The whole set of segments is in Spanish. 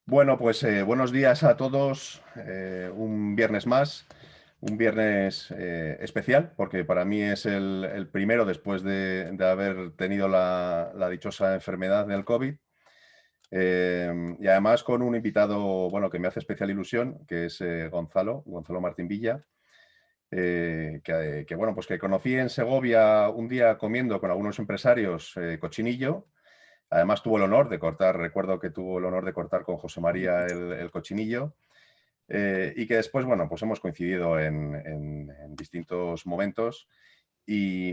Bueno, pues buenos días a todos. Un viernes más, un viernes especial, porque para mí es el primero después de haber tenido la dichosa enfermedad del COVID. Y además con un invitado, bueno, que me hace especial ilusión, que es Gonzalo Martín Villa, bueno, pues que conocí en Segovia un día comiendo con algunos empresarios cochinillo. Además tuvo el honor de cortar, recuerdo que tuvo el honor de cortar con José María el cochinillo, y que después, bueno, pues hemos coincidido en distintos momentos y,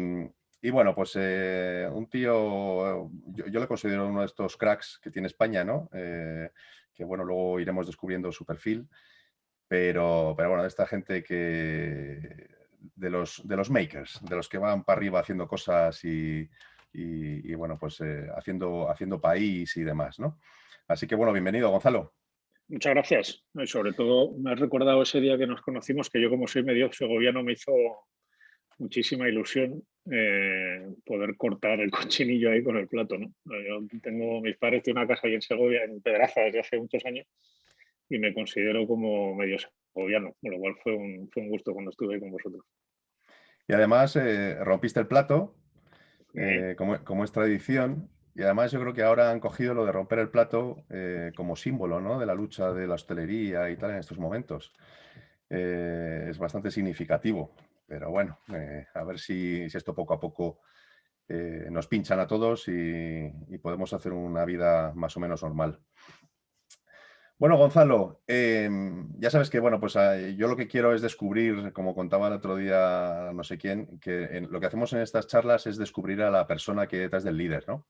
y bueno, pues un tío, yo le considero uno de estos cracks que tiene España, ¿no? Que bueno, luego iremos descubriendo su perfil, pero bueno, de esta gente de los makers, de los que van para arriba haciendo cosas y bueno, pues haciendo país y demás, ¿no? Así que bueno, bienvenido, Gonzalo. Muchas gracias. Y sobre todo me has recordado ese día que nos conocimos, que yo como soy medio segoviano me hizo muchísima ilusión poder cortar el cochinillo ahí con el plato, ¿no? Mis padres tienen una casa ahí en Segovia, en Pedraza, desde hace muchos años y me considero como medio segoviano, con lo cual fue un gusto cuando estuve ahí con vosotros. Y además rompiste el plato, Eh, como es tradición, y además yo creo que ahora han cogido lo de romper el plato como símbolo, ¿no? De la lucha de la hostelería y tal en estos momentos. Es bastante significativo, pero bueno, a ver si esto poco a poco nos pinchan a todos y podemos hacer una vida más o menos normal. Bueno, Gonzalo, ya sabes que bueno, pues yo lo que quiero es descubrir, como contaba el otro día no sé quién, que lo que hacemos en estas charlas es descubrir a la persona que hay detrás del líder, ¿no?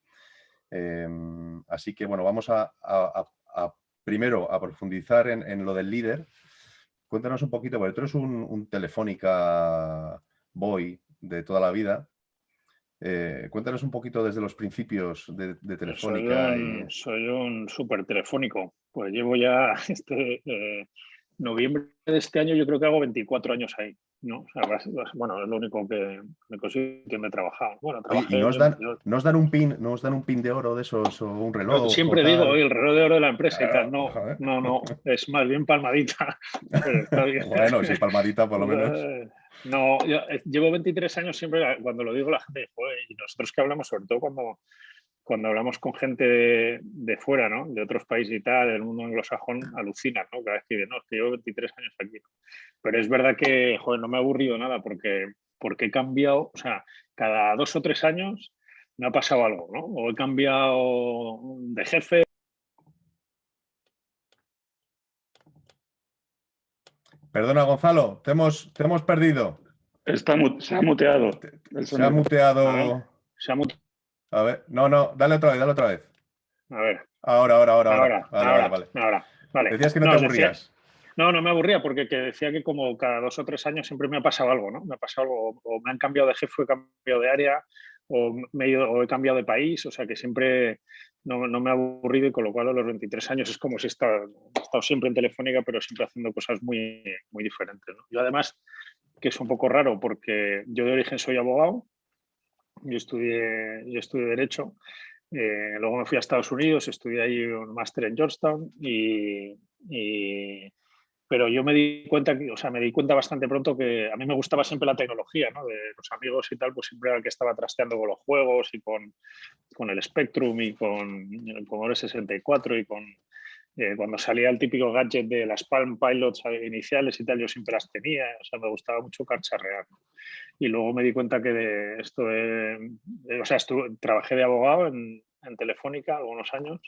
Así que bueno, vamos primero a profundizar en lo del líder. Cuéntanos un poquito, porque tú eres un Telefónica boy de toda la vida. Cuéntanos un poquito desde los principios de soy Telefónica y... un, soy un súper telefónico. Pues llevo ya noviembre de este año, yo creo que hago 24 años ahí, ¿no? O sea, bueno, es lo único que me consigo que me he trabajado. Bueno, Oye, ¿y trabajé, no os dan un pin de oro de esos o un yo reloj o siempre digo, tal? oye, el reloj de oro de la empresa y tal. Ah, No, joder. no, no, es más bien palmadita, pero está bien. Bueno, si hay palmadita por lo menos. No, yo llevo 23 años siempre, cuando lo digo la gente, joder, y nosotros que hablamos, sobre todo cuando hablamos con gente de fuera, ¿no? De otros países y tal, del mundo anglosajón, alucinan, ¿no? Cada vez que dicen, no, es que llevo 23 años aquí, ¿no? Pero es verdad que, joder, no me ha aburrido nada porque he cambiado, o sea, cada 2 o 3 años me ha pasado algo, ¿no? O he cambiado de jefe. Perdona, Gonzalo, te hemos perdido. Se ha muteado el Se ha sonido. A ver, muteado. se ha mut- A ver, no, dale otra vez, dale otra vez. a ver, Ahora. ahora, Vale, vale, ahora, vale. ahora. Vale. Decías que no No, te os decía, aburrías. no, no me aburría porque decía que como cada 2 o 3 años siempre me ha pasado algo, ¿no? Me ha pasado algo, o me han cambiado de jefe, o he cambiado de área, o he cambiado de país, o sea que siempre no me ha aburrido y con lo cual a los 23 años es como si he estado siempre en Telefónica, pero siempre haciendo cosas muy, muy diferentes, ¿no? Yo además, que es un poco raro porque yo de origen soy abogado, yo estudié Derecho, luego me fui a Estados Unidos, estudié ahí un máster en Georgetown pero yo me di cuenta, o sea, me di cuenta bastante pronto que a mí me gustaba siempre la tecnología, ¿no? De los amigos y tal, pues siempre era el que estaba trasteando con los juegos y con el Spectrum y con el Commodore 64 y cuando salía el típico gadget de las Palm Pilots iniciales y tal, yo siempre las tenía, o sea, me gustaba mucho cacharrear, ¿no? Y luego me di cuenta que o sea, trabajé de abogado en Telefónica algunos años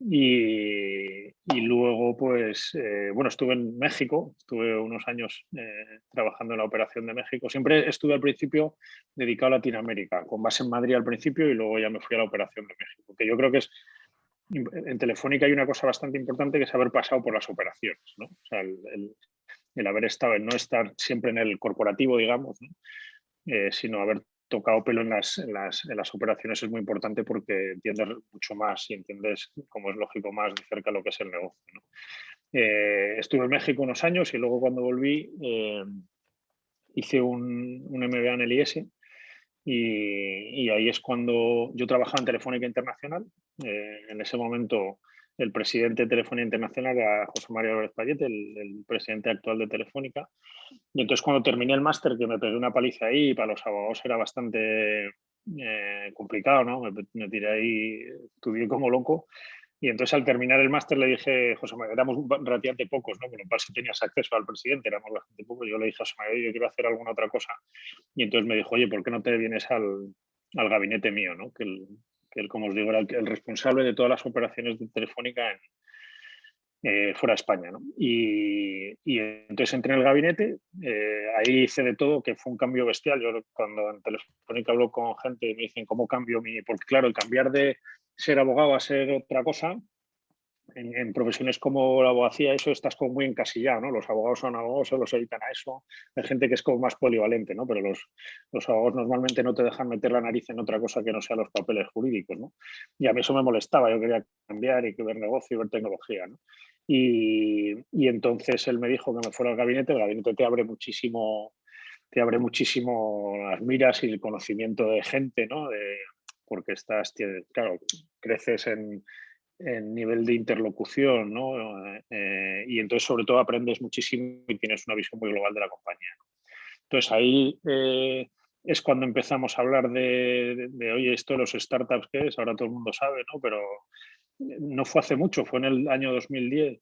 y luego, pues, bueno, estuve en México, estuve unos años trabajando en la operación de México. Siempre estuve al principio dedicado a Latinoamérica, con base en Madrid al principio y luego ya me fui a la operación de México, que yo creo que en Telefónica hay una cosa bastante importante que es haber pasado por las operaciones, ¿no? O sea, el haber estado, el no estar siempre en el corporativo, digamos, ¿no? Sino haber tocado pelo en las operaciones es muy importante porque entiendes mucho más y entiendes, como es lógico, más de cerca lo que es el negocio, ¿no? Estuve en México unos años y luego cuando volví hice un MBA en el IES y ahí es cuando yo trabajaba en Telefónica Internacional. En ese momento el presidente de Telefonía Internacional, era José María Álvarez Payete, el presidente actual de Telefónica. Y entonces cuando terminé el máster, que me pegué una paliza ahí, para los abogados era bastante complicado, ¿no? Me tiré ahí, estudié como loco. Y entonces al terminar el máster le dije, José María, éramos relativamente pocos, ¿no? Con lo cual si tenías acceso al presidente, éramos bastante pocos. Yo le dije a José María, yo quiero hacer alguna otra cosa. Y entonces me dijo, oye, ¿por qué no te vienes al gabinete mío, ¿no? Que él, como os digo, era el responsable de todas las operaciones de Telefónica fuera de España, ¿no? Y entonces entré en el gabinete, ahí hice de todo, que fue un cambio bestial. Yo cuando en Telefónica hablo con gente y me dicen cómo cambio porque claro, el cambiar de ser abogado a ser otra cosa, en profesiones como la abogacía, eso estás como muy encasillado, ¿no? Los abogados son abogados, solo se dedican a eso. Hay gente que es como más polivalente, ¿no? Pero los abogados normalmente no te dejan meter la nariz en otra cosa que no sea los papeles jurídicos, ¿no? Y a mí eso me molestaba. Yo quería cambiar y que ver negocio y ver tecnología, ¿no? Y entonces él me dijo que me fuera al gabinete. El gabinete te abre muchísimo las miras y el conocimiento de gente, ¿no? Porque claro, creces en nivel de interlocución, ¿no? Y entonces, sobre todo, aprendes muchísimo y tienes una visión muy global de la compañía, ¿no? Entonces, ahí es cuando empezamos a hablar de, oye, esto de los startups, ¿qué es? Ahora todo el mundo sabe, ¿no? Pero no fue hace mucho, fue en el año 2010,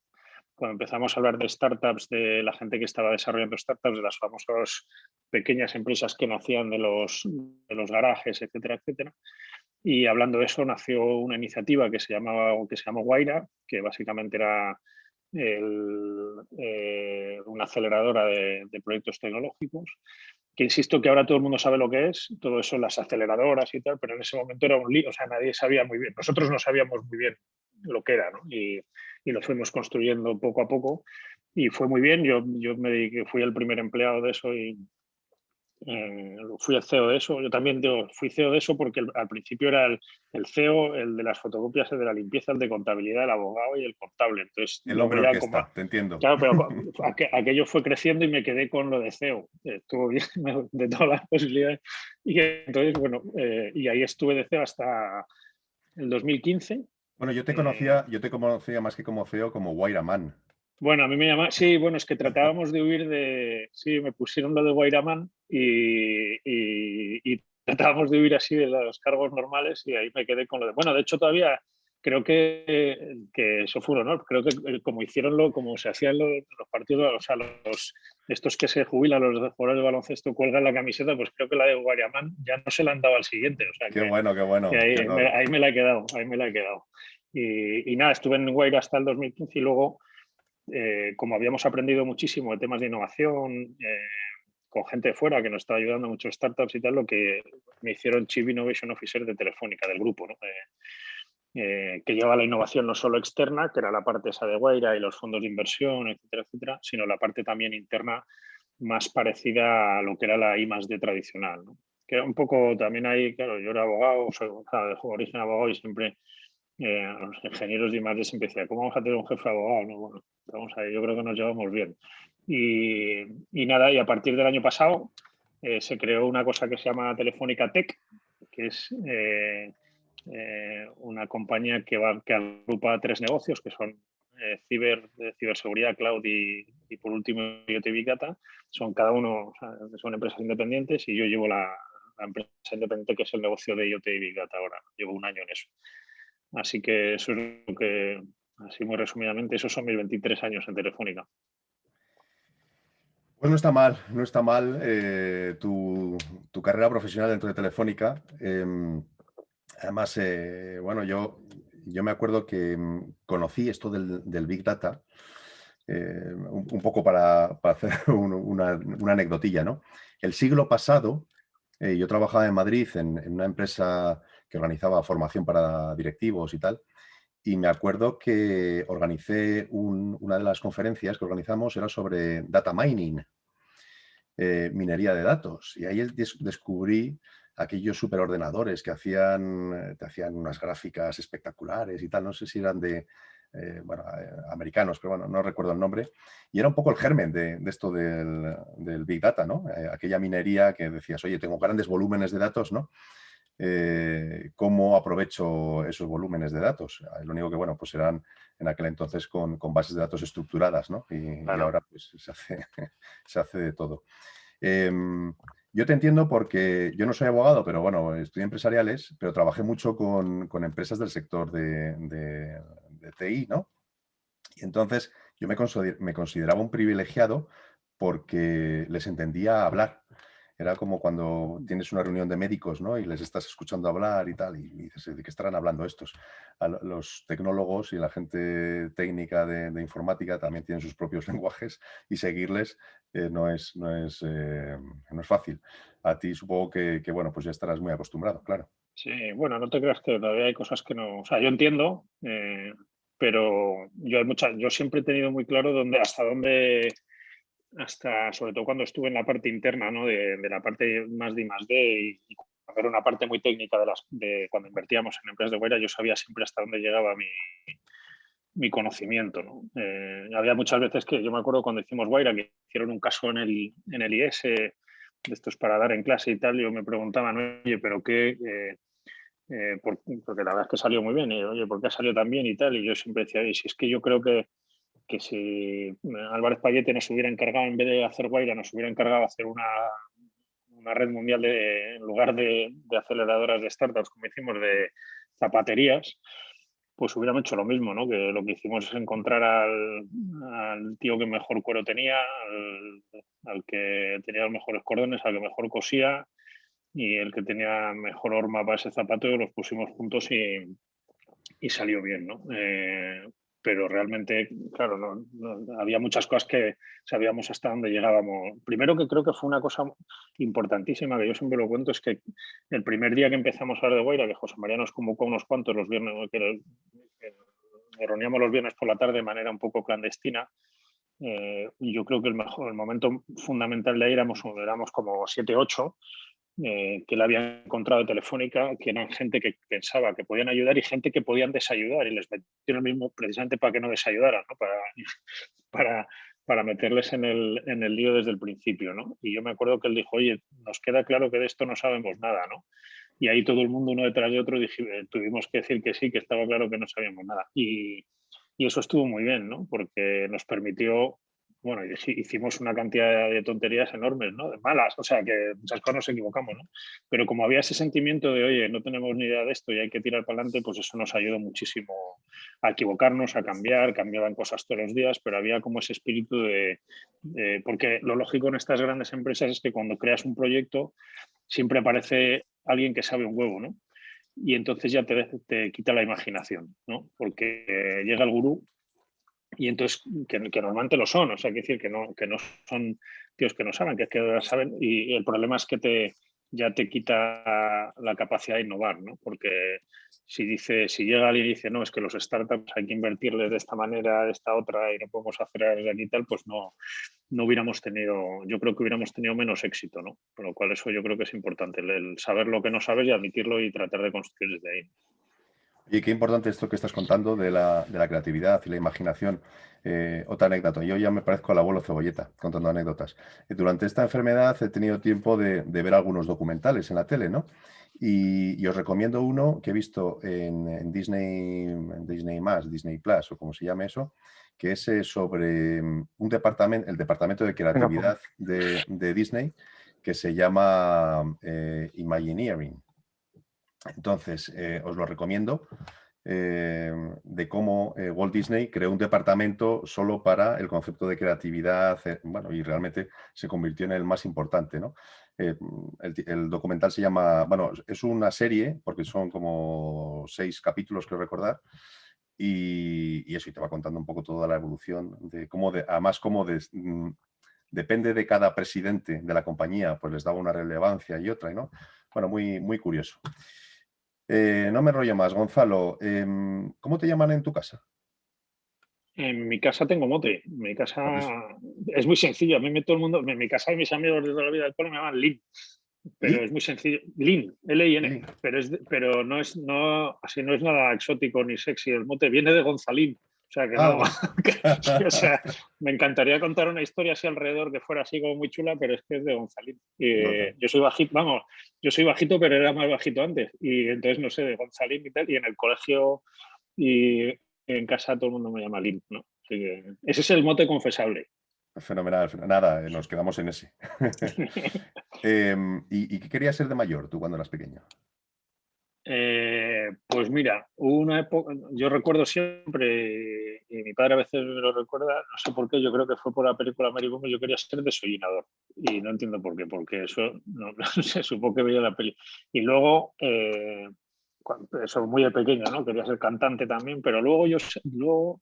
cuando empezamos a hablar de startups, de la gente que estaba desarrollando startups, de las famosas pequeñas empresas que nacían de los garajes, etcétera, etcétera. Y hablando de eso, nació una iniciativa que se llamó Guaira, que básicamente era una aceleradora de proyectos tecnológicos, que insisto que ahora todo el mundo sabe lo que es, todo eso, las aceleradoras y tal, pero en ese momento era un lío, o sea, nadie sabía muy bien, nosotros no sabíamos muy bien lo que era, ¿no? Y lo fuimos construyendo poco a poco y fue muy bien. Yo me dediqué, fui el primer empleado de eso y fui el CEO de eso. Yo también fui CEO de eso porque al principio era el CEO, el de las fotocopias, el de la limpieza, el de contabilidad, el abogado y el contable. Entonces, El hombre orquesta, te entiendo. Claro, pero aquello fue creciendo y me quedé con lo de CEO. Estuvo bien de todas las posibilidades. Y entonces, bueno, y ahí estuve de CEO hasta el 2015. Bueno, yo te conocía más que como CEO, como Guairaman. Bueno, a mí me llama, sí, bueno, es que tratábamos de huir sí, me pusieron lo de Guairaman y tratábamos de huir así de los cargos normales y ahí me quedé con lo de, bueno, de hecho todavía creo que eso fue un honor, creo que como se hacían los partidos, o sea, estos que se jubilan, los jugadores de baloncesto cuelgan la camiseta, pues creo que la de Guairaman ya no se la han dado al siguiente, o sea, qué bueno. Que ahí me la he quedado, Y nada, estuve en Guaira hasta el 2015 y luego como habíamos aprendido muchísimo de temas de innovación con gente de fuera que nos estaba ayudando mucho startups y tal, lo que me hicieron Chief Innovation Officer de Telefónica, del grupo, ¿no? Que lleva la innovación no solo externa, que era la parte esa de Guaira y los fondos de inversión, etcétera, etcétera, sino la parte también interna más parecida a lo que era la I+D tradicional, ¿no? Que un poco también ahí, claro, yo era abogado, soy de origen abogado y siempre los ingenieros de I+D siempre decían, ¿cómo vamos a tener un jefe abogado? No, bueno, vamos a ver, yo creo que nos llevamos bien. Y nada, y a partir del año pasado se creó una cosa que se llama Telefónica Tech, que es una compañía que agrupa 3 negocios, que son ciberseguridad, cloud y por último IoT Big Data. Son cada uno, o sea, son empresas independientes y yo llevo la empresa independiente que es el negocio de IoT y Big Data ahora. Llevo un año en eso. Así que eso es lo que, así muy resumidamente, esos son mis 23 años en Telefónica. Pues no está mal tu carrera profesional dentro de Telefónica. Además, bueno, yo me acuerdo que conocí esto del Big Data, un poco para hacer una anecdotilla, ¿no? El siglo pasado, yo trabajaba en Madrid en una empresa que organizaba formación para directivos y tal, y me acuerdo que organicé una de las conferencias que organizamos era sobre data mining, minería de datos. Y ahí descubrí aquellos superordenadores que te hacían unas gráficas espectaculares y tal. No sé si eran americanos, pero bueno, no recuerdo el nombre. Y era un poco el germen de esto del Big Data, ¿no? Aquella minería que decías, oye, tengo grandes volúmenes de datos, ¿no? cómo aprovecho esos volúmenes de datos. Lo único que, bueno, pues eran en aquel entonces con bases de datos estructuradas, ¿no? Y Claro. ahora pues se hace de todo. Yo te entiendo porque yo no soy abogado, pero bueno, estudié empresariales, pero trabajé mucho con empresas del sector de TI, ¿no? Y entonces yo me consideraba un privilegiado porque les entendía hablar. Era como cuando tienes una reunión de médicos, ¿no? Y les estás escuchando hablar y tal, y dices, ¿de qué estarán hablando estos? Los tecnólogos y la gente técnica de informática también tienen sus propios lenguajes y seguirles no es fácil. A ti supongo que, bueno, pues ya estarás muy acostumbrado, claro. Sí, bueno, no te creas que todavía hay cosas que no. O sea, yo entiendo, pero yo siempre he tenido muy claro hasta sobre todo cuando estuve en la parte interna, ¿no? De la parte más de I+D y cuando era una parte muy técnica de cuando invertíamos en empresas de Guaira, yo sabía siempre hasta dónde llegaba mi conocimiento, ¿no? Había muchas veces que yo me acuerdo cuando hicimos Guaira, que hicieron un caso en el IS, de estos para dar en clase y tal, y yo me preguntaban, oye, pero qué, porque la verdad es que salió muy bien, y oye, ¿por qué ha salido tan bien y tal? Y yo siempre decía, oye, si es que yo creo que si Álvarez Payete nos hubiera encargado, en vez de hacer Guaira, nos hubiera encargado de hacer una red mundial en lugar de aceleradoras de startups, como hicimos, de zapaterías, pues hubiéramos hecho lo mismo, ¿no? Que lo que hicimos es encontrar al tío que mejor cuero tenía, al que tenía los mejores cordones, al que mejor cosía, y el que tenía mejor horma para ese zapato, los pusimos juntos y salió bien, ¿no? Pero realmente, claro, había muchas cosas que sabíamos hasta dónde llegábamos. Primero, que creo que fue una cosa importantísima, que yo siempre lo cuento, es que el primer día que empezamos a hablar de Guaira, que José María nos convocó unos cuantos los viernes, que nos reuníamos los viernes por la tarde de manera un poco clandestina. Yo creo que el momento fundamental de ahí éramos como 7, 8, que le habían encontrado de Telefónica, que eran gente que pensaba que podían ayudar y gente que podían desayudar, y les metieron el mismo precisamente para que no desayudaran, ¿no? Para meterles en el lío desde el principio, ¿no? Y yo me acuerdo que él dijo, oye, nos queda claro que de esto no sabemos nada, ¿no? Y ahí todo el mundo, uno detrás de otro, tuvimos que decir que sí, que estaba claro que no sabíamos nada. Y eso estuvo muy bien, ¿no? Porque nos permitió, bueno, hicimos una cantidad de tonterías enormes, ¿no? De malas, o sea, que muchas cosas nos equivocamos, ¿no? Pero como había ese sentimiento de, oye, no tenemos ni idea de esto y hay que tirar para adelante, pues eso nos ayudó muchísimo a equivocarnos, a cambiaban cosas todos los días, pero había como ese espíritu porque lo lógico en estas grandes empresas es que cuando creas un proyecto siempre aparece alguien que sabe un huevo, ¿no? Y entonces ya te quita la imaginación, ¿no? Porque llega el gurú y entonces, que normalmente lo son, o sea, hay que decir que no son tíos que no saben, que es que saben, y el problema es que ya te quita la capacidad de innovar, ¿no? Porque si llega alguien y dice, no, es que los startups hay que invertirles de esta manera, de esta otra, y no podemos hacer de aquí y tal, pues no hubiéramos tenido, yo creo que hubiéramos tenido menos éxito, ¿no? Por lo cual eso yo creo que es importante, el saber lo que no sabes y admitirlo y tratar de construir desde ahí. Y qué importante esto que estás contando de la creatividad y la imaginación. Otra anécdota. Yo ya me parezco al abuelo Cebolleta contando anécdotas. Durante esta enfermedad he tenido tiempo de ver algunos documentales en la tele, ¿no? Y os recomiendo uno que he visto en Disney más, Disney Plus o como se llame eso, que es sobre el departamento de creatividad de Disney que se llama Imagineering. Entonces, os lo recomiendo de cómo Walt Disney creó un departamento solo para el concepto de creatividad, bueno, y realmente se convirtió en el más importante, ¿no? El documental se llama, bueno, es una serie, porque son como 6 capítulos, creo recordar, y eso, y te va contando un poco toda la evolución de cómo, además, depende de cada presidente de la compañía, pues les daba una relevancia y otra, ¿no? Bueno, muy, muy curioso. No me enrollo más, Gonzalo. ¿Cómo te llaman en tu casa? En mi casa tengo mote. En mi casa Pues, es muy sencillo. A mí todo el mundo, en mi casa y mis amigos de toda la vida del cole me llaman Lin. Pero es muy sencillo. Lin, L-I-N. Lin. Pero no es nada exótico ni sexy. El mote viene de Gonzalín. O sea, que Ah, no, bueno. o sea, me encantaría contar una historia así alrededor que fuera así como muy chula, pero es que es de Gonzalín. No, no. Yo soy bajito, vamos, yo soy bajito, pero era más bajito antes. Y entonces, no sé, de Gonzalín y tal, y en el colegio y en casa todo el mundo me llama Lin, ¿no? Así que ese es el mote confesable. Fenomenal. Nada, nos quedamos en ese. ¿Y qué querías ser de mayor tú cuando eras pequeño? Pues mira, hubo una época, yo recuerdo siempre, y mi padre a veces me lo recuerda, no sé por qué, yo creo que fue por la película American, yo quería ser desollinador. Y no entiendo por qué, porque eso no, no sé, supongo que veía la peli. Y luego, eso muy de pequeño, ¿no? Quería ser cantante también, pero luego luego,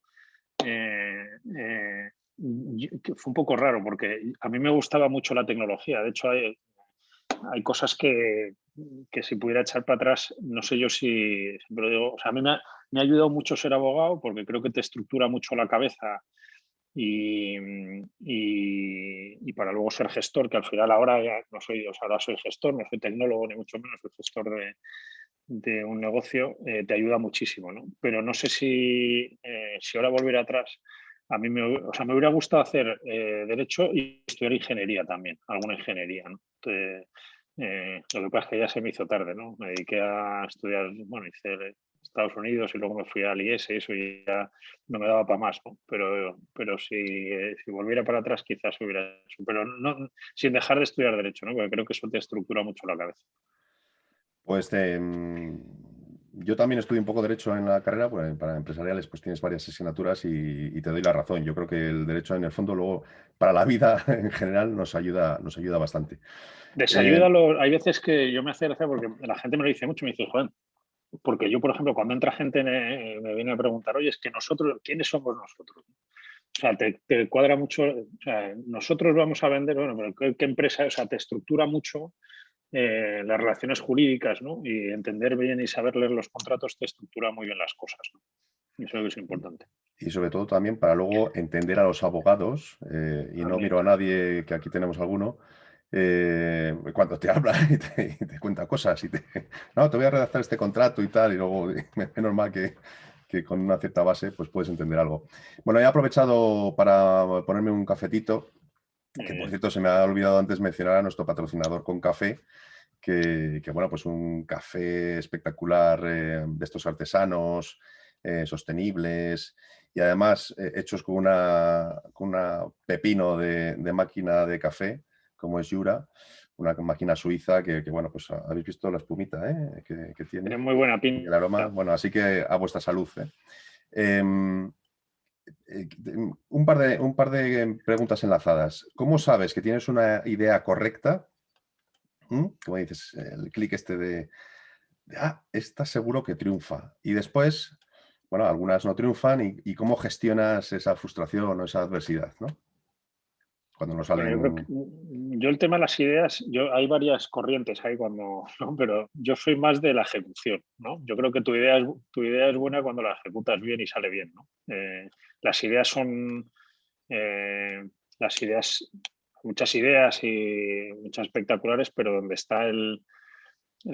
eh, que fue un poco raro, porque a mí me gustaba mucho la tecnología. De hecho, hay cosas que si pudiera echar para atrás, no sé yo si, siempre lo digo, o sea, a mí me ha ayudado mucho ser abogado porque creo que te estructura mucho la cabeza y para luego ser gestor, que al final ahora ya no soy, o sea, ahora soy gestor, no soy tecnólogo ni mucho menos, soy gestor de un negocio, te ayuda muchísimo, ¿no? Pero no sé si ahora volver atrás, a mí o sea, me hubiera gustado hacer derecho y estudiar ingeniería también, alguna ingeniería, ¿no? Lo que pasa es que ya se me hizo tarde, ¿no? Me dediqué a estudiar, bueno, hice Estados Unidos y luego me fui al IES y eso y ya no me daba para más, ¿no? Pero si volviera para atrás quizás hubiera hecho, pero no, sin dejar de estudiar derecho, ¿no? Porque creo que eso te estructura mucho la cabeza. Pues yo también estudio un poco derecho en la carrera, pues para empresariales pues tienes varias asignaturas y te doy la razón. Yo creo que el derecho en el fondo luego para la vida en general nos ayuda bastante. Eh, Desayuda, hay veces que yo me hace gracia porque la gente me lo dice mucho, me dice, Juan, porque yo, por ejemplo, cuando entra gente me viene a preguntar, oye, es que nosotros, ¿quiénes somos nosotros? O sea, te cuadra mucho, o sea, nosotros vamos a vender, bueno, pero ¿qué empresa? O sea, te estructura mucho las relaciones jurídicas, ¿no? Y entender bien y saber leer los contratos te estructura muy bien las cosas, ¿no? Y eso es importante. y sobre todo también para luego entender a los abogados, y no También. miro a nadie, que aquí tenemos alguno, cuando te habla y te cuenta cosas no, te voy a redactar este contrato y tal, y luego menos mal que con una cierta base pues puedes entender algo. Bueno, he aprovechado para ponerme un cafetito, que por cierto se me ha olvidado antes mencionar a nuestro patrocinador con café, que bueno, pues un café espectacular, de estos artesanos, sostenibles y además hechos con una pepino de máquina de café, como es Jura, una máquina suiza que, bueno, pues habéis visto la espumita, que tiene Tiene muy buena y el aroma. pinta. Bueno, así que a vuestra salud. Em, un par de preguntas enlazadas. ¿Cómo sabes que tienes una idea correcta? Como dices, el clic este esta seguro que triunfa. Y después, bueno, algunas no triunfan y cómo gestionas esa frustración o esa adversidad, ¿no? Cuando no Bueno, yo creo que salen. yo el tema de las ideas, hay varias corrientes ahí cuando, ¿no? Pero yo soy más de la ejecución, ¿no? Yo creo que tu idea es buena cuando la ejecutas bien y sale bien, ¿no? Las ideas son, eh, las ideas, muchas ideas y muchas espectaculares, pero donde está el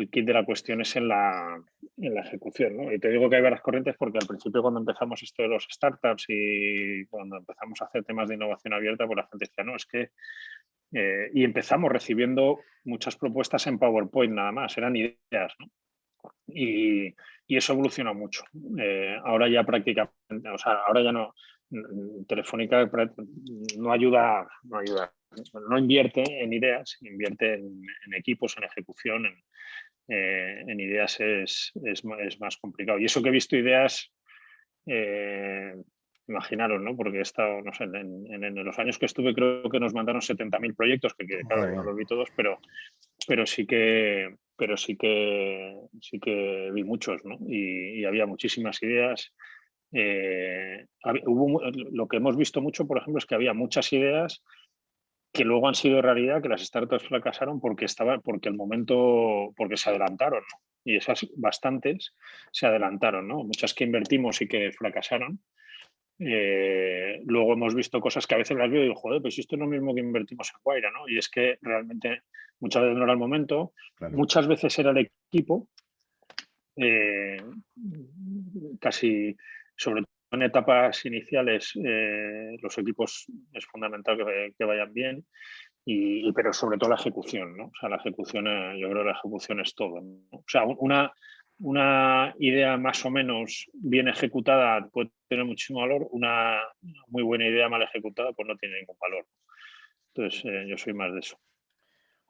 kit de la cuestión es en la ejecución, ¿no? Y te digo que hay varias corrientes porque al principio cuando empezamos esto de los startups y cuando empezamos a hacer temas de innovación abierta, pues la gente decía, no, es que y empezamos recibiendo muchas propuestas en PowerPoint nada más, eran ideas, ¿no? Y eso evoluciona mucho. Ahora ya prácticamente, o sea, ahora ya no, Telefónica no invierte en ideas, invierte en equipos, en ejecución, en ideas es más complicado. Y eso que he visto ideas, eh, imaginaros, ¿no? Porque he estado, no sé, en los años que estuve creo que nos mandaron 70.000 proyectos, claro, Madre yo no mía. los vi todos, pero sí que vi muchos, ¿no? Y había muchísimas ideas. Lo que hemos visto mucho, por ejemplo, es que había muchas ideas que luego han sido realidad, que las startups fracasaron porque porque se adelantaron, ¿no? Y esas bastantes se adelantaron, ¿no? Muchas que invertimos y que fracasaron. Luego hemos visto cosas que a veces las veo y digo, joder, pues esto es lo mismo que invertimos en Guaira, ¿no? Y es que realmente muchas veces no era el momento, Claro. muchas veces era el equipo, eh, casi sobre en etapas iniciales los equipos es fundamental que vayan bien, pero sobre todo la ejecución, ¿no? O sea, la ejecución, yo creo que la ejecución es todo, ¿no? O sea, una idea más o menos bien ejecutada puede tener muchísimo valor, una muy buena idea mal ejecutada pues no tiene ningún valor. Entonces, yo soy más de eso.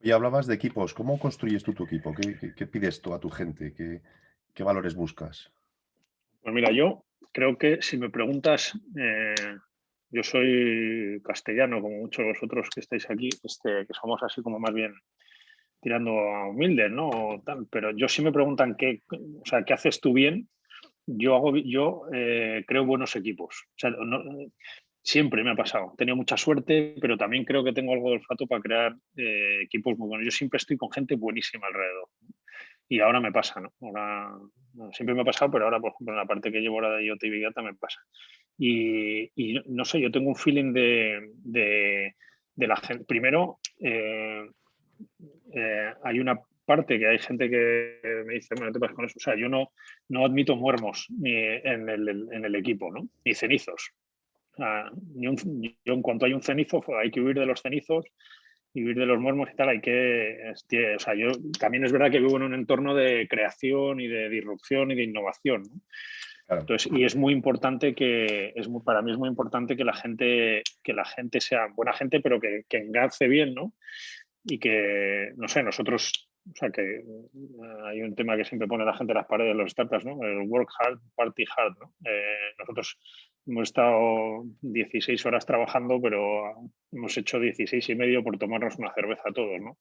Y hablabas de equipos. ¿Cómo construyes tú tu equipo? ¿Qué pides tú a tu gente? ¿Qué valores buscas? Pues mira, yo creo que si me preguntas, yo soy castellano, como muchos de vosotros que estáis aquí, que somos así como más bien tirando a humildes, ¿no? O tal, pero yo si me preguntan o sea, ¿qué haces tú bien? Yo creo buenos equipos. O sea, siempre me ha pasado. He tenido mucha suerte, pero también creo que tengo algo de olfato para crear equipos muy buenos. Yo siempre estoy con gente buenísima alrededor. Y ahora me pasa, ¿no? Ahora, siempre me ha pasado, pero ahora, por ejemplo, en la parte que llevo ahora de IoT y Big Data me pasa. Y no sé, yo tengo un feeling de la gente. Primero, hay una parte que hay gente que me dice, bueno, no te pases con eso. O sea, yo no admito muermos ni en el equipo, ¿no? Ni cenizos. O sea, yo en cuanto hay un cenizo, hay que huir de los cenizos y huir de los muermos y tal. O sea, yo también es verdad que vivo en un entorno de creación y de disrupción y de innovación, ¿no? Claro. Entonces, y es muy importante para mí es muy importante que la gente sea buena gente, pero que engarce bien, ¿no? Y que, no sé, nosotros, o sea, que hay un tema que siempre pone la gente en las paredes de los startups, ¿no? El work hard, party hard, ¿no? Nosotros hemos estado 16 horas trabajando, pero hemos hecho 16 y medio por tomarnos una cerveza todos, ¿no?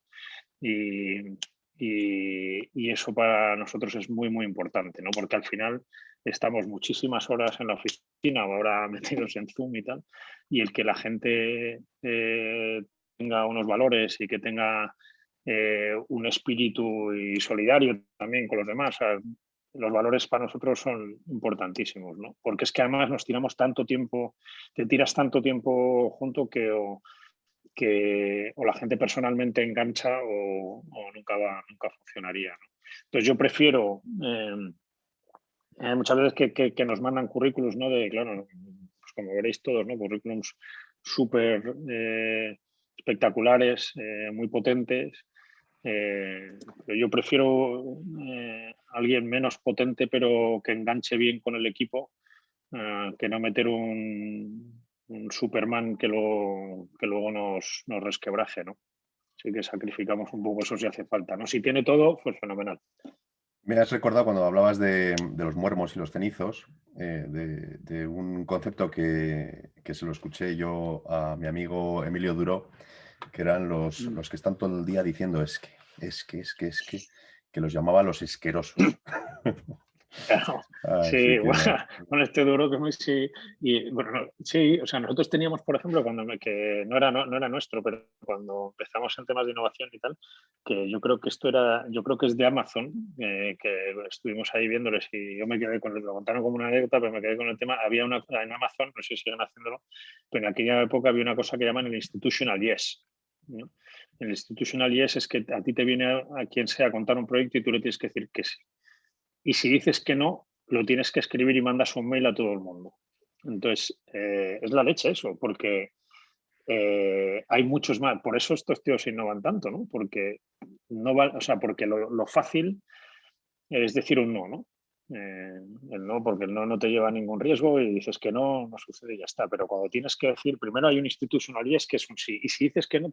Y eso para nosotros es muy, muy importante, ¿no? Porque al final estamos muchísimas horas en la oficina o ahora metidos en Zoom y tal, y el que la gente tenga unos valores y que tenga un espíritu y solidario también con los demás. O sea, los valores para nosotros son importantísimos, ¿no? Porque es que además nos tiramos tanto tiempo, te tiras tanto tiempo junto que o la gente personalmente engancha o nunca funcionaría, ¿no? Entonces yo prefiero muchas veces que nos mandan currículums, ¿no? Claro, pues como veréis todos, ¿no? Currículums súper espectaculares, muy potentes. Pero yo prefiero alguien menos potente pero que enganche bien con el equipo, que no meter un Superman que luego nos resquebraje, ¿no? Así que sacrificamos un poco eso si hace falta, ¿no? Si tiene todo, pues fenomenal. Me has recordado cuando hablabas de los muermos y los cenizos, de un concepto que se lo escuché yo a mi amigo Emilio Duró, que eran los que están todo el día diciendo que los llamaba los esquerosos. Claro, Así sí, que no. bueno, este duro que muy sí. Y bueno, sí, o sea, nosotros teníamos, por ejemplo, que no era nuestro, pero cuando empezamos en temas de innovación y tal, que yo creo que yo creo que es de Amazon, que estuvimos ahí viéndoles y yo me quedé lo contaron como una anécdota, pero me quedé con el tema. Había en Amazon, no sé si siguen haciéndolo, pero en aquella época había una cosa que llaman el institutional yes, ¿no? El institutional yes es que a ti te viene a quien sea a contar un proyecto y tú le tienes que decir que sí. Y si dices que no, lo tienes que escribir y mandas un mail a todo el mundo. Entonces, es la leche eso, porque hay muchos más. Por eso estos tíos innovan tanto, ¿no? Porque o sea, porque lo fácil es decir un no, ¿no? El no, porque el no te lleva a ningún riesgo y dices que no sucede y ya está. Pero cuando tienes que decir, primero hay un institutional yes que es un sí. Y si dices que no,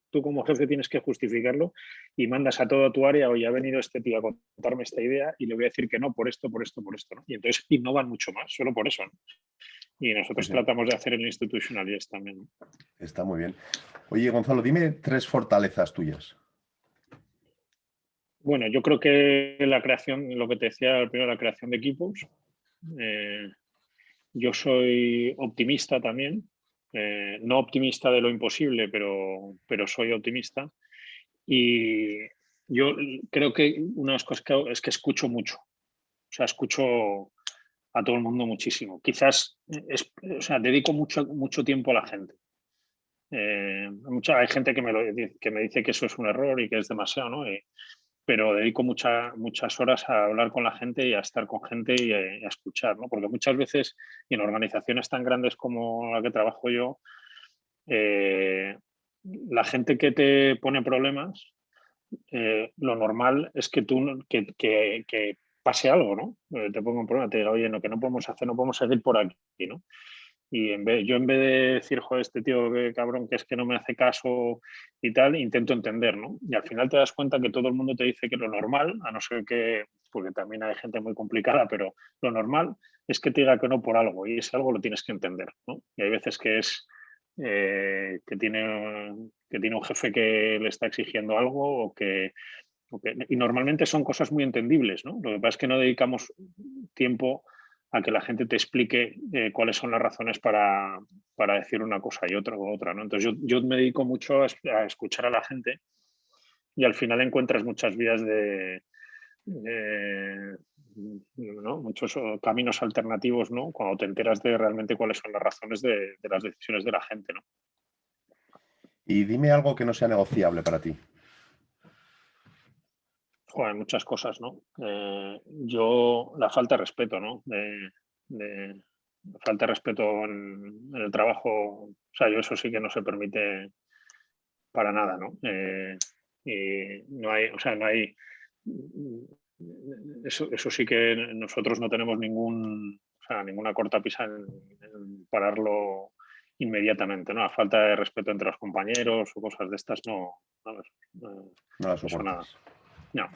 tú como jefe tienes que justificarlo y mandas a toda tu área, oye, ha venido este tío a contarme esta idea y le voy a decir que no por esto, por esto, por esto, ¿no? Y entonces innovan mucho más, solo por eso, ¿no? Y nosotros Pues sí, tratamos de hacer el institutional yes también, ¿no? está muy bien. Oye, Gonzalo, dime 3 fortalezas tuyas. Bueno, yo creo que la creación, lo que te decía primero, la creación de equipos. Yo soy optimista también, no optimista de lo imposible, pero soy optimista. Y yo creo que una de las cosas que hago es que escucho mucho. O sea, escucho a todo el mundo muchísimo. Quizás, o sea, dedico mucho tiempo a la gente. Hay gente que me dice que eso es un error y que es demasiado, ¿no? pero dedico muchas horas a hablar con la gente y a estar con gente y a escuchar, ¿no? Porque muchas veces, y en organizaciones tan grandes como la que trabajo yo, la gente que te pone problemas, lo normal es que que pase algo, ¿no? Te pongo un problema, te diga, oye, no, que no podemos hacer, no podemos seguir por aquí, ¿no? Y yo en vez de decir, joder, este tío, qué cabrón, que es que no me hace caso y tal, intento entender, ¿no? Y al final te das cuenta que todo el mundo te dice que lo normal, a no ser que, porque también hay gente muy complicada, pero lo normal es que te diga que no por algo y ese algo lo tienes que entender, ¿no? Y hay veces que es que tiene un jefe que le está exigiendo algo y normalmente son cosas muy entendibles, ¿no? Lo que pasa es que no dedicamos tiempo a que la gente te explique cuáles son las razones para decir una cosa y otra u otra, ¿no? Entonces yo me dedico mucho a escuchar a la gente y al final encuentras muchas vías ¿no? Muchos caminos alternativos, ¿no? Cuando te enteras de realmente cuáles son las razones de las decisiones de la gente, ¿no? Y dime algo que no sea negociable para ti. Joder, muchas cosas, ¿no? Yo, la falta de respeto, ¿no? La falta de respeto en el trabajo, o sea, yo eso sí que no se permite para nada, ¿no? Y no hay, o sea, no hay, eso sí que nosotros no tenemos ninguna cortapisa en pararlo inmediatamente, ¿no? La falta de respeto entre los compañeros o cosas de estas, no, No la eso nada, soportas. no.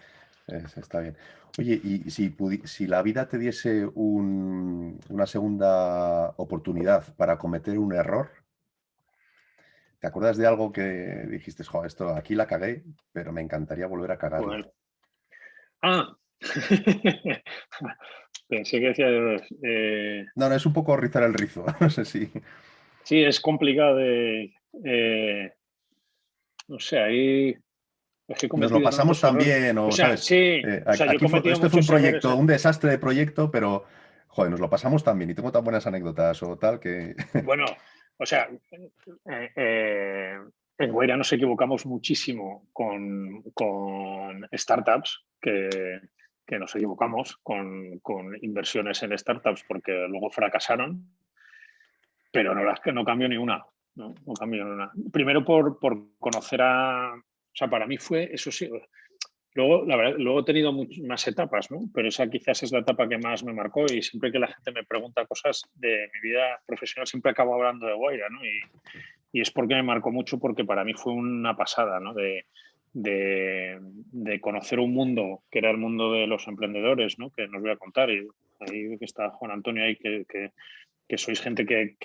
Está bien. Oye, y si la vida te diese una segunda oportunidad para cometer un error, ¿te acuerdas de algo que dijiste, jo, esto aquí la cagué, pero me encantaría volver a cagarla? Joder. Ah, pensé que decías, No, no, es un poco rizar el rizo. No sé si. sí, es complicado no sé, ahí es que he Nos lo cometido pasamos tantos errores. también, O o, sea, ¿sabes? sí, o sea, yo he Aquí cometido este fue un muchos errores. proyecto, un desastre de proyecto, pero, joder, nos lo pasamos tan bien y tengo tan buenas anécdotas o tal que. Bueno, o sea, en Guaira nos equivocamos muchísimo con startups, que nos equivocamos con inversiones en startups porque luego fracasaron, pero no cambió ni una. No cambió ni una. Primero por conocer o sea, para mí fue, eso sí, luego, la verdad, luego he tenido más etapas, ¿no? Pero esa quizás es la etapa que más me marcó y siempre que la gente me pregunta cosas de mi vida profesional siempre acabo hablando de Guaira, ¿no? Y es porque me marcó mucho porque para mí fue una pasada, ¿no? De conocer un mundo que era el mundo de los emprendedores, ¿no? Que nos voy a contar. Y ahí que está Juan Antonio ahí, que sois gente que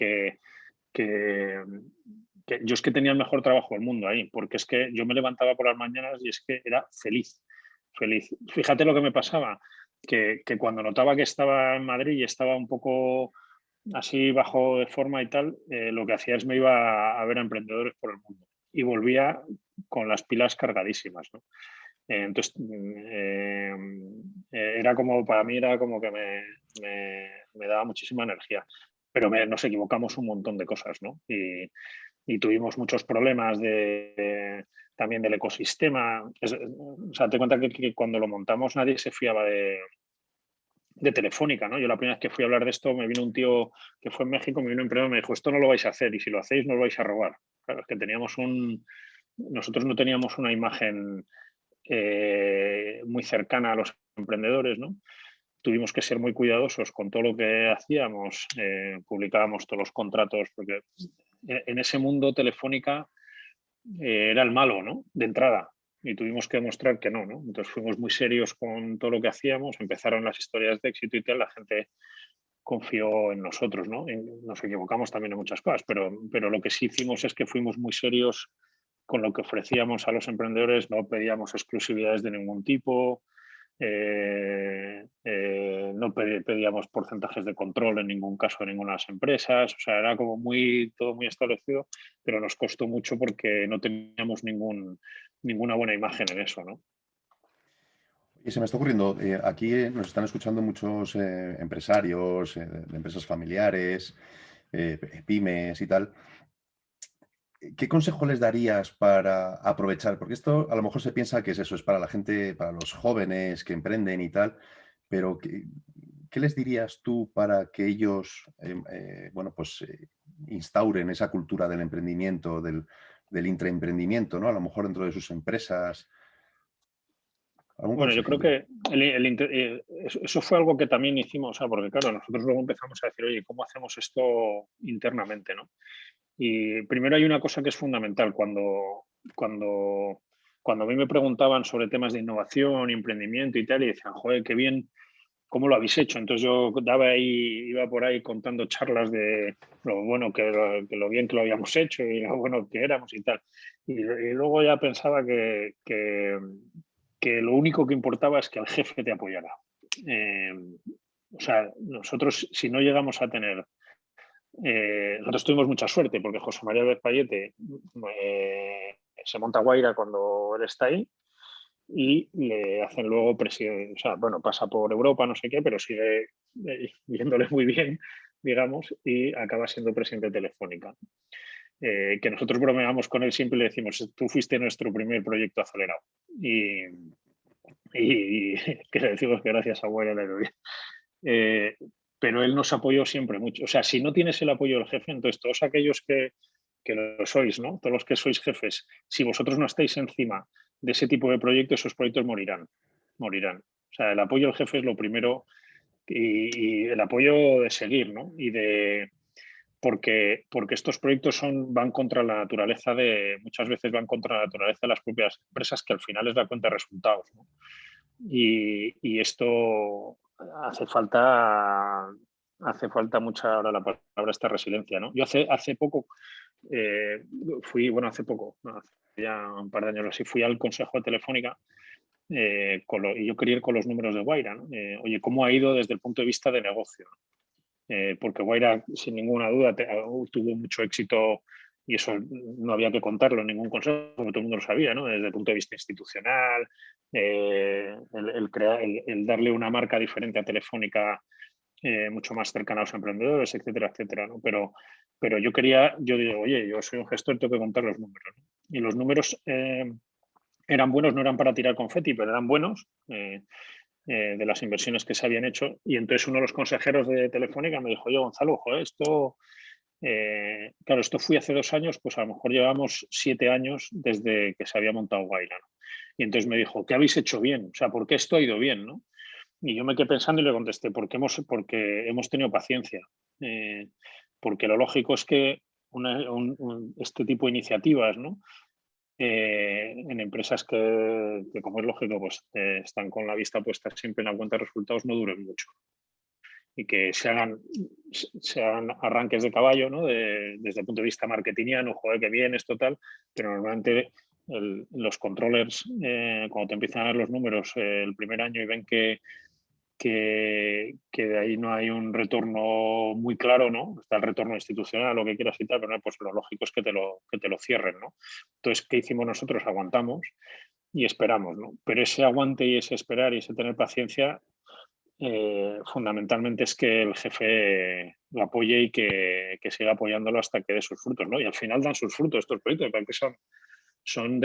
yo es que tenía el mejor trabajo del mundo ahí, porque es que yo me levantaba por las mañanas y es que era feliz, feliz. Fíjate lo que me pasaba, que cuando notaba que estaba en Madrid y estaba un poco así bajo de forma y tal, lo que hacía es me iba a ver a emprendedores por el mundo y volvía con las pilas cargadísimas, ¿no? Entonces, era como, para mí era como que me daba muchísima energía, pero nos equivocamos un montón de cosas, ¿no? Y tuvimos muchos problemas también del ecosistema. O sea, te cuenta que cuando lo montamos nadie se fiaba de Telefónica, ¿no? Yo la primera vez que fui a hablar de esto me vino un tío que fue en México, me vino un emprendedor y me dijo, esto no lo vais a hacer y si lo hacéis no lo vais a robar. Claro, es que nosotros no teníamos una imagen muy cercana a los emprendedores, ¿no? Tuvimos que ser muy cuidadosos con todo lo que hacíamos, publicábamos todos los contratos, porque en ese mundo Telefónica era el malo, ¿no? De entrada. Y tuvimos que demostrar que no, ¿no? Entonces fuimos muy serios con todo lo que hacíamos, empezaron las historias de éxito y tal, la gente confió en nosotros, ¿no? Nos equivocamos también en muchas cosas, pero lo que sí hicimos es que fuimos muy serios con lo que ofrecíamos a los emprendedores, no pedíamos exclusividades de ningún tipo, no pedíamos porcentajes de control en ningún caso de ninguna de las empresas, o sea, era como todo muy establecido, pero nos costó mucho porque no teníamos ninguna buena imagen en eso, ¿no? Y se me está ocurriendo, aquí nos están escuchando muchos empresarios de empresas familiares, pymes y tal. ¿qué consejo les darías para aprovechar? Porque esto a lo mejor se piensa que es eso, es para la gente, para los jóvenes que emprenden y tal, pero ¿qué les dirías tú para que ellos, bueno, pues instauren esa cultura del emprendimiento, del intraemprendimiento, ¿no? A lo mejor dentro de sus empresas. ¿Algún Bueno, yo creo consejillo? que eso fue algo que también hicimos, o sea, porque claro, nosotros luego empezamos a decir, oye, ¿cómo hacemos esto internamente, no? Y primero hay una cosa que es fundamental. Cuando a mí me preguntaban sobre temas de innovación, emprendimiento y tal, y decían, joder, qué bien, ¿cómo lo habéis hecho? Entonces yo iba por ahí contando charlas de lo bueno que lo bien que lo habíamos hecho y lo bueno que éramos y tal. Y luego ya pensaba que lo único que importaba es que el jefe te apoyara. Eh, o sea, nosotros si no llegamos a tener nosotros tuvimos mucha suerte porque José María Bezpayete se monta a Guaira cuando él está ahí y le hacen luego presidente, o sea, bueno, pasa por Europa, no sé qué, pero sigue yéndole muy bien, digamos, y acaba siendo presidente de Telefónica. Que nosotros bromeamos con él siempre y le decimos, tú fuiste nuestro primer proyecto acelerado. Y que le decimos que gracias a Guaira le doy bien. Pero él nos apoyó siempre mucho. O sea, si no tienes el apoyo del jefe, entonces todos aquellos que lo sois, ¿no? Todos los que sois jefes, si vosotros no estáis encima de ese tipo de proyectos, esos proyectos morirán. Morirán. O sea, el apoyo del jefe es lo primero y el apoyo de seguir, ¿no? Y de. Porque estos proyectos van contra la naturaleza muchas veces van contra la naturaleza de las propias empresas, que al final es la cuenta de resultados, ¿no? Y esto hace falta mucha, ahora la palabra esta resiliencia, ¿no? Yo hace poco hace poco, no, hace ya un par de años así, fui al Consejo de Telefónica y yo quería ir con los números de Guaira, ¿no? Oye, ¿cómo ha ido desde el punto de vista de negocio? Porque Guaira, sin ninguna duda, tuvo mucho éxito y eso no había que contarlo en ningún consejo, como todo el mundo lo sabía, ¿no? Desde el punto de vista institucional, el darle una marca diferente a Telefónica mucho más cercana a los emprendedores, etcétera, etcétera, ¿no? Pero yo digo, oye, yo soy un gestor, tengo que contar los números, ¿no? Y los números eran buenos, no eran para tirar confeti, pero eran buenos. De las inversiones que se habían hecho. Y entonces uno de los consejeros de Telefónica me dijo, oye, Gonzalo, joder, claro, esto fui hace 2 años, pues a lo mejor llevamos 7 años desde que se había montado Guaira, ¿no? Y entonces me dijo, ¿qué habéis hecho bien? O sea, ¿por qué esto ha ido bien, no? Y yo me quedé pensando y le contesté, porque hemos tenido paciencia. Porque lo lógico es que este tipo de iniciativas, ¿no? En empresas que, como es lógico, pues están con la vista puesta siempre en la cuenta de resultados, no duren mucho. Y que se hagan arranques de caballo, ¿no? Desde el punto de vista marketingiano, joder, que bien, esto tal, pero normalmente los controllers, cuando te empiezan a dar los números el primer año y ven que de ahí no hay un retorno muy claro, ¿no? Está el retorno institucional, lo que quieras y tal, pero no, pues lo lógico es que te lo cierren, ¿no? Entonces, ¿qué hicimos nosotros? Aguantamos y esperamos, ¿no? Pero ese aguante y ese esperar y ese tener paciencia, fundamentalmente es que el jefe lo apoye y que siga apoyándolo hasta que dé sus frutos, ¿no? Y al final dan sus frutos estos proyectos, porque son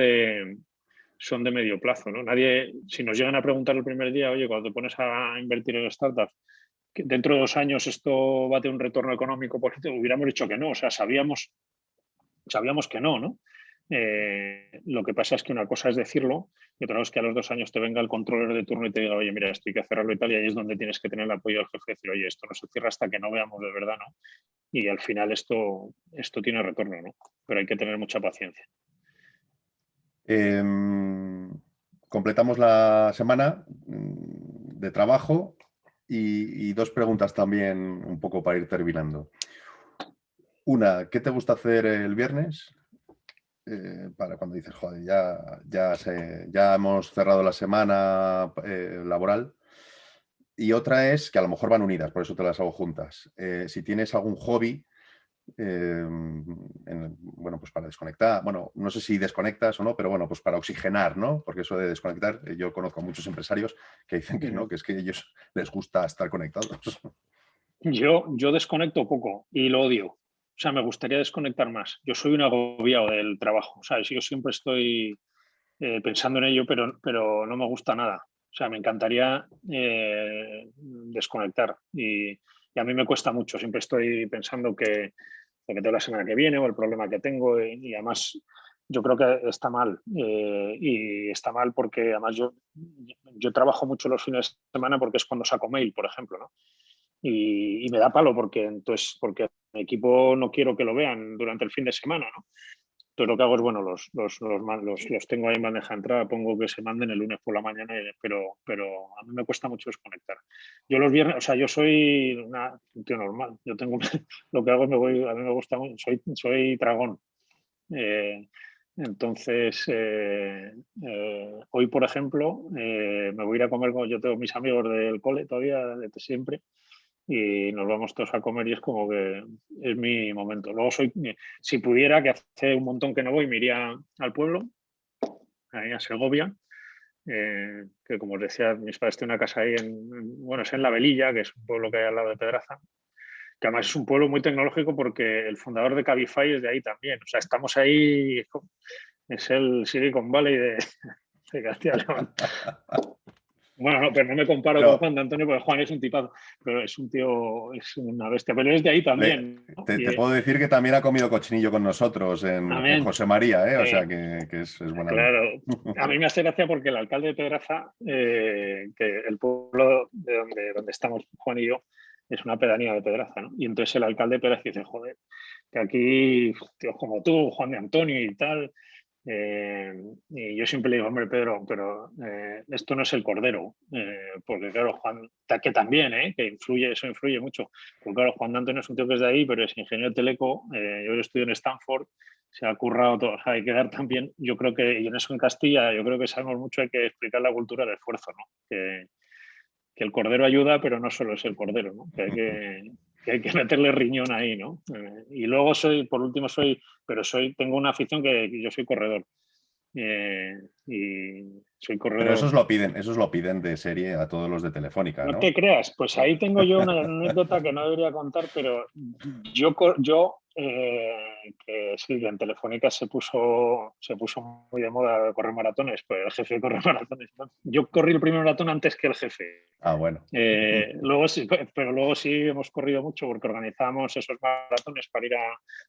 de medio plazo, ¿no? Si nos llegan a preguntar el primer día, oye, cuando te pones a invertir en startups, que dentro de 2 años esto va a tener un retorno económico positivo, hubiéramos dicho que no, o sea, sabíamos que no, ¿no? Lo que pasa es que una cosa es decirlo y otra cosa es que a los 2 años te venga el controller de turno y te diga, oye, mira, esto hay que cerrarlo y tal, y ahí es donde tienes que tener el apoyo del jefe y decir, oye, esto no se cierra hasta que no veamos de verdad, ¿no? Y al final esto tiene retorno, ¿no? Pero hay que tener mucha paciencia. Completamos la semana de trabajo y 2 preguntas también un poco para ir terminando. Una, ¿qué te gusta hacer el viernes? Para cuando dices, joder, ya hemos cerrado la semana laboral. Y otra es que a lo mejor van unidas, por eso te las hago juntas. Si tienes algún hobby, bueno, pues para desconectar, bueno, no sé si desconectas o no, pero bueno, pues para oxigenar, ¿no? Porque eso de desconectar, yo conozco a muchos empresarios que dicen que no, que es que a ellos les gusta estar conectados. Yo desconecto poco y lo odio. O sea, me gustaría desconectar más. Yo soy un agobiado del trabajo, ¿sabes? Yo siempre estoy pensando en ello, pero no me gusta nada. O sea, me encantaría desconectar y a mí me cuesta mucho. Siempre estoy pensando que tengo la semana que viene o el problema que tengo y además yo creo que está mal. Y está mal porque además yo trabajo mucho los fines de semana porque es cuando saco mail, por ejemplo, ¿no? Y me da palo porque mi equipo no quiero que lo vean durante el fin de semana, ¿no? Entonces lo que hago es, bueno, los tengo ahí en bandeja de entrada, pongo que se manden el lunes por la mañana, pero a mí me cuesta mucho desconectar. Yo los viernes, o sea, yo soy un tío normal, yo tengo, lo que hago es a mí me gusta mucho, soy dragón. Entonces, hoy, por ejemplo, me voy a ir a comer yo tengo mis amigos del cole todavía, desde siempre, y nos vamos todos a comer y es como que es mi momento. Luego si pudiera, que hace un montón que no voy, me iría al pueblo, ahí a Segovia, que como os decía, mis padres tienen una casa ahí bueno, es en La Velilla, que es un pueblo que hay al lado de Pedraza, que además es un pueblo muy tecnológico porque el fundador de Cabify es de ahí también. O sea, estamos ahí, es el Silicon Valley de Castilla y León. Bueno, no, pero no me comparo con Juan de Antonio, porque Juan es un tipazo, pero es un tío, es una bestia, pero es de ahí también, ¿no? Te puedo decir que también ha comido cochinillo con nosotros en También, José María, ¿eh? O sea que es buena onda. claro. A mí me hace gracia porque el alcalde de Pedraza, que el pueblo de donde estamos Juan y yo, es una pedanía de Pedraza, ¿no? Y entonces el alcalde de Pedraza dice, joder, que aquí, tíos como tú, Juan de Antonio y tal, y yo siempre le digo, hombre, Pedro, pero esto no es el Cordero, porque claro, Juan, que también, eso influye mucho, porque claro, Juan de Antonio es un tío que es de ahí, pero es ingeniero teleco, yo estudio en Stanford, se ha currado todo, o sea, hay que dar también, yo creo que, y en eso en Castilla, yo creo que sabemos mucho, hay que explicar la cultura del esfuerzo, ¿no? Que el Cordero ayuda, pero no solo es el Cordero, ¿no? Que hay que meterle riñón ahí, ¿no? Y luego tengo una afición que yo soy corredor. Y soy Pero corredor. esos lo piden de serie a todos los de Telefónica, No ¿no? te creas, pues ahí tengo yo una anécdota que no debería contar, pero que sí, que en Telefónica se puso muy de moda correr maratones, pues el jefe corre maratones, ¿no? Yo corrí el primer maratón antes que el jefe. Ah, bueno. Luego sí, pero luego sí hemos corrido mucho porque organizábamos esos maratones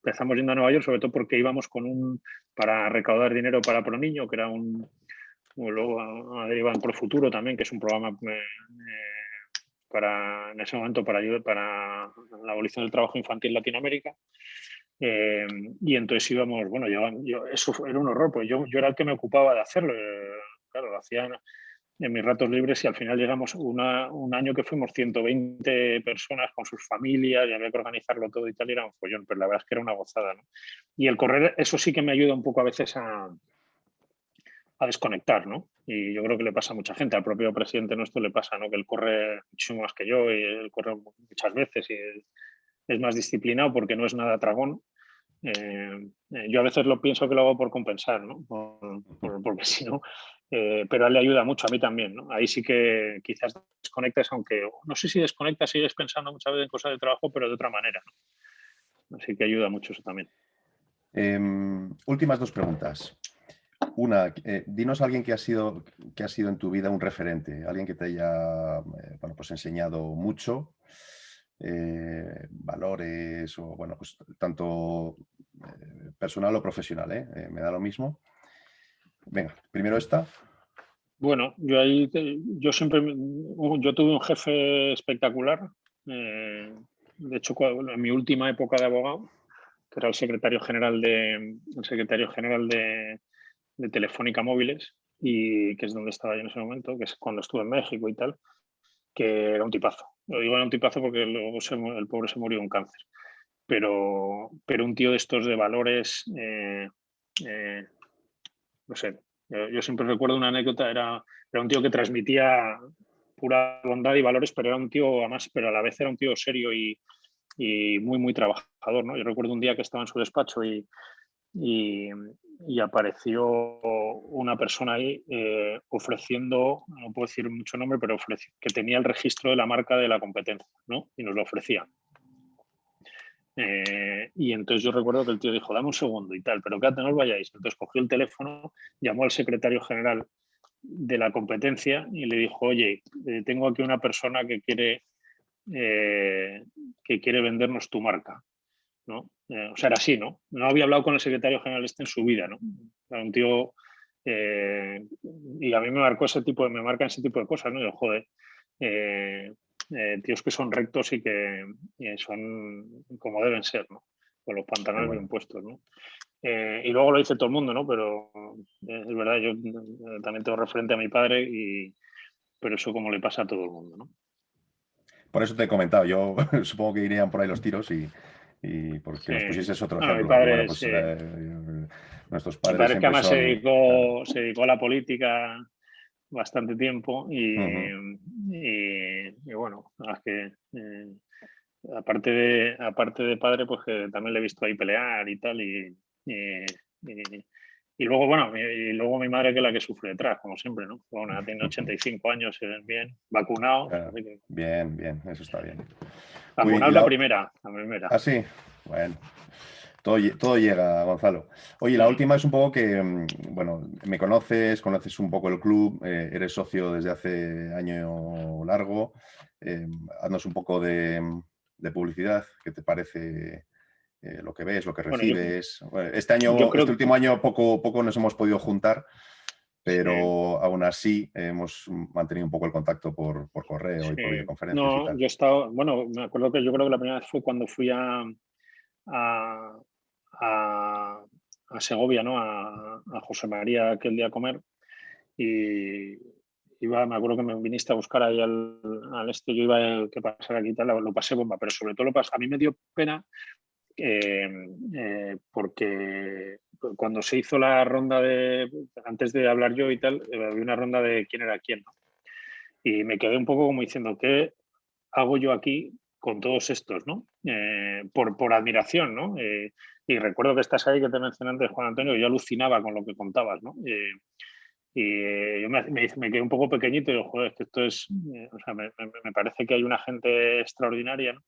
empezamos yendo a Nueva York, sobre todo porque íbamos para recaudar dinero para ProNiño, que era luego a derivar en ProFuturo también, que es un programa en ese momento para la abolición del trabajo infantil en Latinoamérica. Y entonces íbamos, bueno, eso era un horror, pues yo era el que me ocupaba de hacerlo. Claro, lo hacían en mis ratos libres y al final llegamos un año que fuimos 120 personas con sus familias y había que organizarlo todo y tal, y era un follón, pero la verdad es que era una gozada, ¿no? Y el correr, eso sí que me ayuda un poco a veces a desconectar, ¿no? Y yo creo que le pasa a mucha gente, al propio presidente nuestro le pasa, ¿no? Que él corre muchísimo más que yo y él corre muchas veces y es más disciplinado porque no es nada tragón. Yo a veces lo pienso que lo hago por compensar, ¿no? Porque si no, pero a él le ayuda mucho, a mí también, ¿no? Ahí sí que quizás desconectes, aunque no sé si desconectas, sigues pensando muchas veces en cosas de trabajo, pero de otra manera, ¿no? Así que ayuda mucho eso también. Últimas dos preguntas. Una, dinos a alguien que ha sido en tu vida un referente, alguien que te haya bueno, pues enseñado mucho, valores o bueno, pues tanto personal o profesional, me da lo mismo. Venga, primero esta. Bueno, yo tuve un jefe espectacular. De hecho, en mi última época de abogado, que era el secretario general de Telefónica Móviles, y que es donde estaba yo en ese momento, que es cuando estuve en México y tal, que era un tipazo. Lo digo era un tipazo porque luego el pobre se murió de un cáncer. Pero un tío de estos de valores, no sé, yo siempre recuerdo una anécdota, era un tío que transmitía pura bondad y valores, pero era un tío, además, pero a la vez era un tío serio y muy, muy trabajador, ¿no? Yo recuerdo un día que estaba en su despacho y apareció una persona ahí ofreciendo, no puedo decir mucho nombre, pero que tenía el registro de la marca de la competencia, ¿no? Y nos lo ofrecía. Y entonces yo recuerdo que el tío dijo, dame un segundo y tal, pero quédate, no os vayáis. Entonces cogió el teléfono, llamó al secretario general de la competencia y le dijo, oye, tengo aquí una persona que quiere vendernos tu marca, ¿no? O sea, era así, ¿no? No había hablado con el secretario general este en su vida, ¿no? Era un tío... y a mí me marcó me marcan ese tipo de cosas, ¿no? Yo, joder, tíos que son rectos y que son como deben ser, ¿no? Con los pantalones bien puestos, ¿no? Y luego lo dice todo el mundo, ¿no? Pero es verdad, yo también tengo referente a mi padre, pero eso como le pasa a todo el mundo, ¿no? Por eso te he comentado, yo supongo que irían por ahí los tiros y porque Sí. nos pusieses otro Bueno, mi ejemplo, porque bueno, padre, pues sí. nuestros Mi padres padre es que siempre además son... Claro. se dedicó a la política bastante tiempo Ujú. y bueno, es que aparte de padre, pues que también le he visto ahí pelear y tal y luego, bueno, y luego mi madre que es la que sufre detrás, como siempre, ¿no? Bueno, tiene 85 años, bien, vacunados, Claro. así que... Bien, bien, eso está bien. Muy bien. Vacunados la primera, la primera. ¿Ah, sí? Bueno, todo llega, Gonzalo. Oye, la Mm. última es un poco que, bueno, me conoces un poco el club, eres socio desde hace año largo. Haznos un poco de publicidad, ¿qué te parece lo que ves, lo que Bueno, recibes? Bueno, yo este creo último año poco nos hemos podido juntar, que pero aún así hemos mantenido un poco el contacto por correo y por sí. videoconferencias y No, tal. yo he estado, bueno, me acuerdo que yo creo que la primera vez fue cuando fui a, a, a Segovia, ¿no? A José María aquel día a comer y me acuerdo que me viniste a buscar ahí al este, yo iba a que pasara aquí y tal, lo pasé bomba, pero sobre todo a mí me dio pena porque cuando se hizo la ronda antes de hablar yo y tal, había una ronda de quién era quién, ¿no? Y me quedé un poco como diciendo, ¿qué hago yo aquí con todos estos, ¿no? Por admiración, ¿no? Y recuerdo que estás ahí, que te mencioné antes, Juan Antonio, yo alucinaba con lo que contabas, ¿no? Y yo me quedé un poco pequeñito y digo, joder, es que esto es, o sea, me parece que hay una gente extraordinaria, ¿no?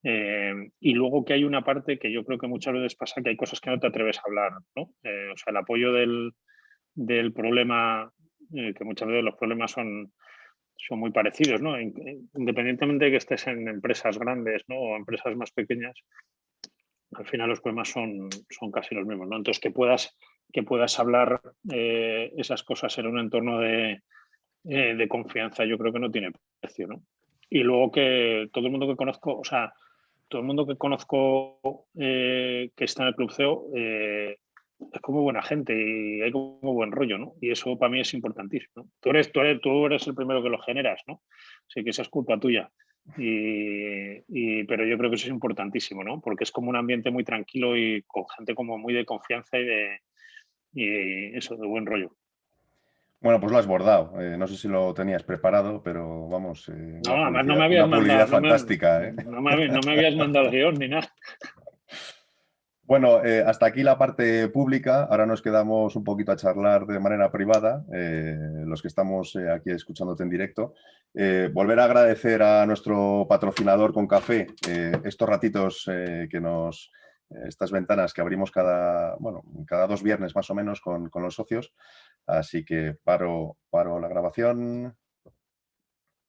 Y luego que hay una parte que yo creo que muchas veces pasa, que hay cosas que no te atreves a hablar, ¿no? O sea, el apoyo del problema, que muchas veces los problemas son muy parecidos, ¿no? Independientemente de que estés en empresas grandes, ¿no? O empresas más pequeñas, al final los problemas son casi los mismos, ¿no? Entonces, que puedas hablar esas cosas en un entorno de confianza, yo creo que no tiene precio, ¿no? Y luego que todo el mundo que conozco, o sea, todo el mundo que conozco que está en el Club CEO es como buena gente y hay como buen rollo, ¿no? Y eso para mí es importantísimo, ¿no? Tú eres el primero que lo generas, ¿no? Así que esa es culpa tuya. Pero yo creo que eso es importantísimo, ¿no? Porque es como un ambiente muy tranquilo y con gente como muy de confianza y eso, de buen rollo. Bueno, pues lo has bordado. No sé si lo tenías preparado, pero vamos, No, además no me habías una mandado, publicidad fantástica, ¿eh? no me habías mandado el guión ni nada. Bueno, hasta aquí la parte pública. Ahora nos quedamos un poquito a charlar de manera privada, los que estamos aquí escuchándote en directo. Volver a agradecer a nuestro patrocinador con café estos ratitos estas ventanas que abrimos cada 2 viernes más o menos con los socios. Así que paro la grabación.